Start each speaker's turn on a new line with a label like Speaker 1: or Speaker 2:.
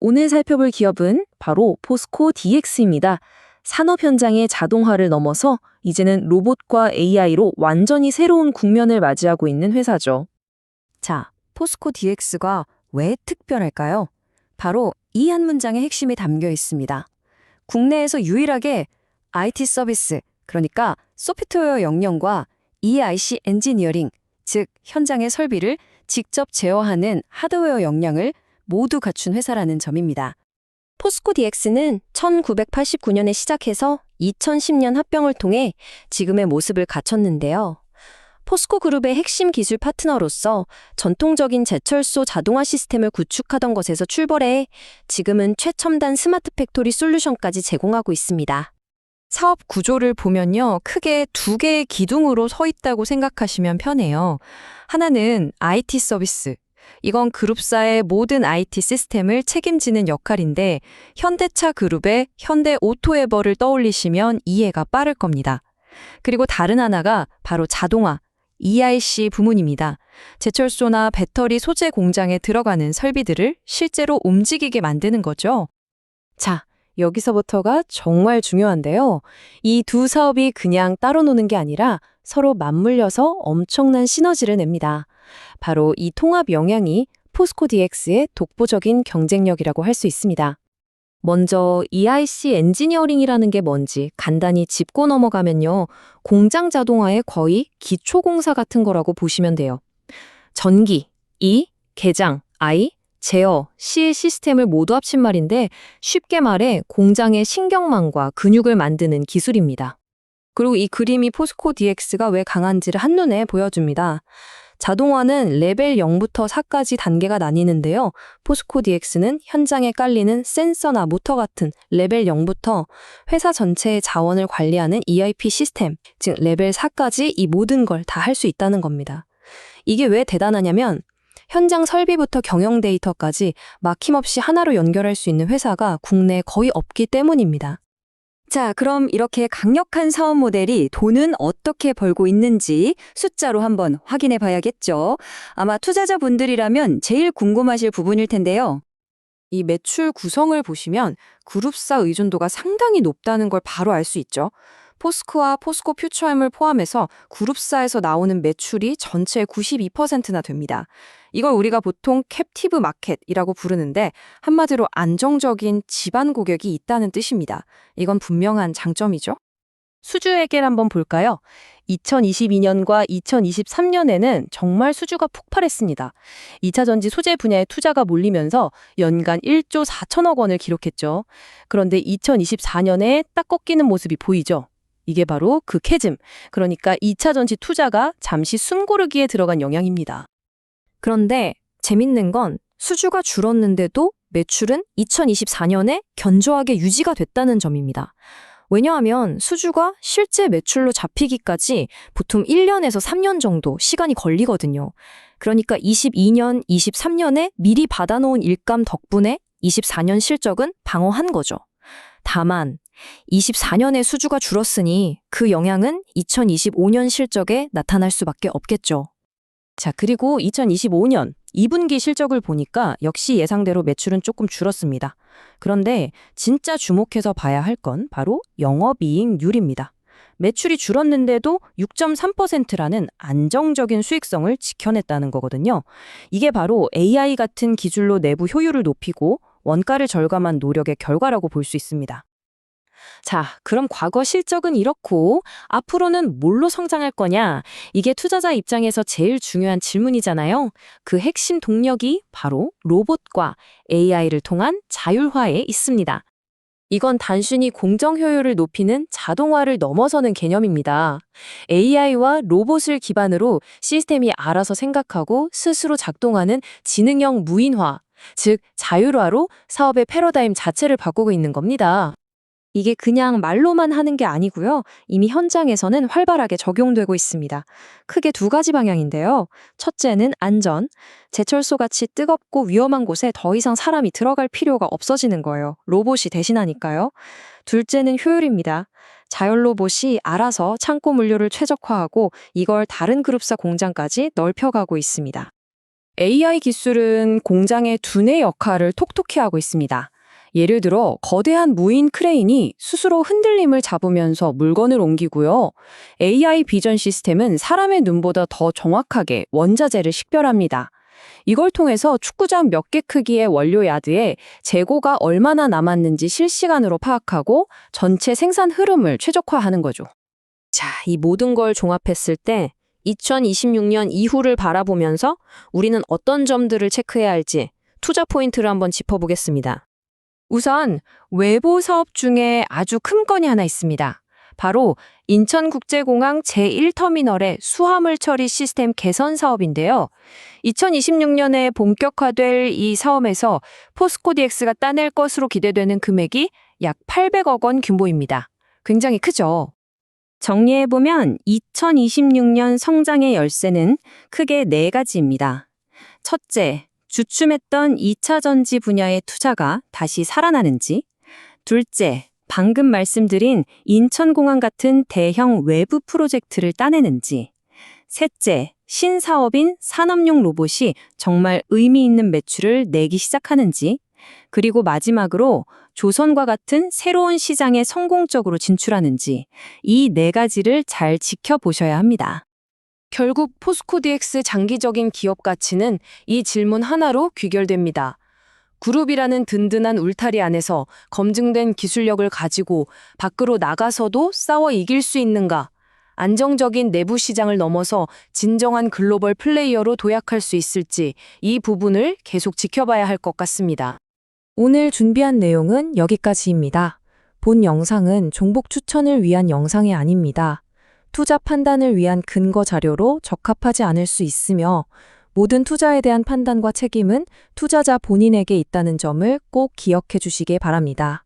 Speaker 1: 오늘 살펴볼 기업은 바로 포스코 DX입니다. 산업 현장의 자동화를 넘어서 이제는 로봇과 AI로 완전히 새로운 국면을 맞이하고 있는 회사죠.
Speaker 2: 자, 포스코 DX가 왜 특별할까요? 바로 이 한 문장의 핵심이 담겨 있습니다. 국내에서 유일하게 IT 서비스, 그러니까 소프트웨어 역량과 EIC 엔지니어링, 즉 현장의 설비를 직접 제어하는 하드웨어 역량을 모두 갖춘 회사라는 점입니다.
Speaker 3: 포스코 DX는 1989년에 시작해서 2010년 합병을 통해 지금의 모습을 갖췄는데요. 포스코 그룹의 핵심 기술 파트너로서 전통적인 제철소 자동화 시스템을 구축하던 것에서 출발해 지금은 최첨단 스마트 팩토리 솔루션까지 제공하고 있습니다.
Speaker 2: 사업 구조를 보면요, 크게 두 개의 기둥으로 서 있다고 생각하시면 편해요. 하나는 IT 서비스. 이건 그룹사의 모든 IT 시스템을 책임지는 역할인데 현대차 그룹의 현대 오토에버를 떠올리시면 이해가 빠를 겁니다. 그리고 다른 하나가 바로 자동화, EIC 부문입니다. 제철소나 배터리 소재 공장에 들어가는 설비들을 실제로 움직이게 만드는 거죠.
Speaker 1: 자, 여기서부터가 정말 중요한데요. 이 두 사업이 그냥 따로 노는 게 아니라 서로 맞물려서 엄청난 시너지를 냅니다. 바로 이 통합 영향이 포스코 DX의 독보적인 경쟁력이라고 할 수 있습니다. 먼저 EIC 엔지니어링이라는 게 뭔지 간단히 짚고 넘어가면요. 공장 자동화의 거의 기초공사 같은 거라고 보시면 돼요. 전기, 개장, 제어, C의 시스템을 모두 합친 말인데 쉽게 말해 공장의 신경망과 근육을 만드는 기술입니다. 그리고 이 그림이 포스코 DX가 왜 강한지를 한눈에 보여줍니다. 자동화는 레벨 0부터 4까지 단계가 나뉘는데요. 포스코 DX는 현장에 깔리는 센서나 모터 같은 레벨 0부터 회사 전체의 자원을 관리하는 ERP 시스템, 즉 레벨 4까지 이 모든 걸 다 할 수 있다는 겁니다. 이게 왜 대단하냐면 현장 설비부터 경영 데이터까지 막힘없이 하나로 연결할 수 있는 회사가 국내에 거의 없기 때문입니다.
Speaker 2: 자, 그럼 이렇게 강력한 사업 모델이 돈은 어떻게 벌고 있는지 숫자로 한번 확인해 봐야겠죠. 아마 투자자분들이라면 제일 궁금하실 부분일 텐데요.
Speaker 1: 이 매출 구성을 보시면 그룹사 의존도가 상당히 높다는 걸 바로 알 수 있죠. 포스코와 포스코 퓨처엠을 포함해서 그룹사에서 나오는 매출이 전체의 92%나 됩니다. 이걸 우리가 보통 캡티브 마켓이라고 부르는데 한마디로 안정적인 지반 고객이 있다는 뜻입니다. 이건 분명한 장점이죠. 수주액을 한번 볼까요? 2022년과 2023년에는 정말 수주가 폭발했습니다. 2차 전지 소재 분야에 투자가 몰리면서 연간 1조 4천억 원을 기록했죠. 그런데 2024년에 딱 꺾이는 모습이 보이죠. 이게 바로 그 캐즘, 그러니까 2차 전지 투자가 잠시 숨고르기에 들어간 영향입니다.
Speaker 3: 그런데 재밌는 건 수주가 줄었는데도 매출은 2024년에 견조하게 유지가 됐다는 점입니다. 왜냐하면 수주가 실제 매출로 잡히기까지 보통 1년에서 3년 정도 시간이 걸리거든요. 그러니까 22년, 23년에 미리 받아놓은 일감 덕분에 24년 실적은 방어한 거죠. 다만 24년에 수주가 줄었으니 그 영향은 2025년 실적에 나타날 수밖에 없겠죠.
Speaker 1: 자, 그리고 2025년 2분기 실적을 보니까 역시 예상대로 매출은 조금 줄었습니다. 그런데 진짜 주목해서 봐야 할 건 바로 영업이익률입니다. 매출이 줄었는데도 6.3%라는 안정적인 수익성을 지켜냈다는 거거든요. 이게 바로 AI 같은 기술로 내부 효율을 높이고 원가를 절감한 노력의 결과라고 볼 수 있습니다. 자, 그럼 과거 실적은 이렇고 앞으로는 뭘로 성장할 거냐? 이게 투자자 입장에서 제일 중요한 질문이잖아요. 그 핵심 동력이 바로 로봇과 AI를 통한 자율화에 있습니다. 이건 단순히 공정 효율을 높이는 자동화를 넘어서는 개념입니다. AI와 로봇을 기반으로 시스템이 알아서 생각하고 스스로 작동하는 지능형 무인화, 즉 자율화로 사업의 패러다임 자체를 바꾸고 있는 겁니다. 이게 그냥 말로만 하는 게 아니고요. 이미 현장에서는 활발하게 적용되고 있습니다. 크게 두 가지 방향인데요. 첫째는 안전. 제철소같이 뜨겁고 위험한 곳에 더 이상 사람이 들어갈 필요가 없어지는 거예요. 로봇이 대신하니까요. 둘째는 효율입니다. 자율 로봇이 알아서 창고 물류를 최적화하고 이걸 다른 그룹사 공장까지 넓혀가고 있습니다. AI 기술은 공장의 두뇌 역할을 톡톡히 하고 있습니다. 예를 들어 거대한 무인 크레인이 스스로 흔들림을 잡으면서 물건을 옮기고요. AI 비전 시스템은 사람의 눈보다 더 정확하게 원자재를 식별합니다. 이걸 통해서 축구장 몇 개 크기의 원료 야드에 재고가 얼마나 남았는지 실시간으로 파악하고 전체 생산 흐름을 최적화하는 거죠.
Speaker 3: 자, 이 모든 걸 종합했을 때 2026년 이후를 바라보면서 우리는 어떤 점들을 체크해야 할지 투자 포인트를 한번 짚어보겠습니다.
Speaker 1: 우선 외부 사업 중에 아주 큰 건이 하나 있습니다. 바로 인천국제공항 제1터미널의 수화물 처리 시스템 개선 사업인데요. 2026년에 본격화될 이 사업에서 포스코DX가 따낼 것으로 기대되는 금액이 약 800억 원 규모입니다. 굉장히 크죠. 정리해보면 2026년 성장의 열쇠는 크게 4가지입니다. 첫째, 주춤했던 2차 전지 분야의 투자가 다시 살아나는지. 둘째, 방금 말씀드린 인천공항 같은 대형 외부 프로젝트를 따내는지. 셋째, 신사업인 산업용 로봇이 정말 의미 있는 매출을 내기 시작하는지. 그리고 마지막으로 조선과 같은 새로운 시장에 성공적으로 진출하는지 이 4가지를 잘 지켜보셔야 합니다. 결국 포스코DX 장기적인 기업 가치는 이 질문 하나로 귀결됩니다. 그룹이라는 든든한 울타리 안에서 검증된 기술력을 가지고 밖으로 나가서도 싸워 이길 수 있는가? 안정적인 내부 시장을 넘어서 진정한 글로벌 플레이어로 도약할 수 있을지 이 부분을 계속 지켜봐야 할 것 같습니다.
Speaker 3: 오늘 준비한 내용은 여기까지입니다. 본 영상은 종목 추천을 위한 영상이 아닙니다. 투자 판단을 위한 근거 자료로 적합하지 않을 수 있으며 모든 투자에 대한 판단과 책임은 투자자 본인에게 있다는 점을 꼭 기억해 주시기 바랍니다.